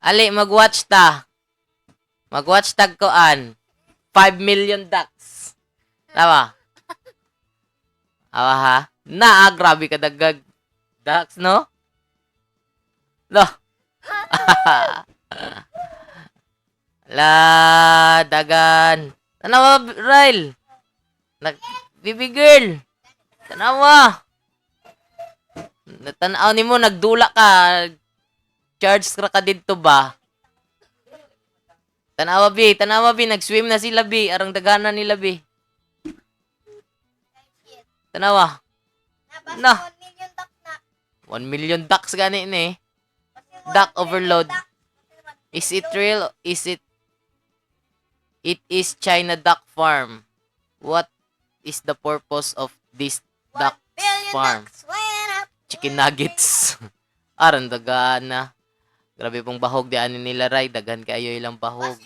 Ali, mag-watch ta. Mag-watch tag koan. 5 million ducks. Tama? Awa ha? Grabe ka dagag. Ducks, no? Lo. Dagan. Tanawa, Ryle. Baby girl. Tanawa. Natanaw ni mo, nagdula ka. Charge ka dito ba? Tanawa, bi. Nag-swim na sila, bi. Arang daganan nila, bi. Tanawa. Na. 1 million ducks gani ni. Duck overload. Is it real? It is China duck farm. What is the purpose of this duck farm? Chicken nuggets. Aran dagan na. Grabe pong bahog di ani nila ray, daghan kayo ilang bahog.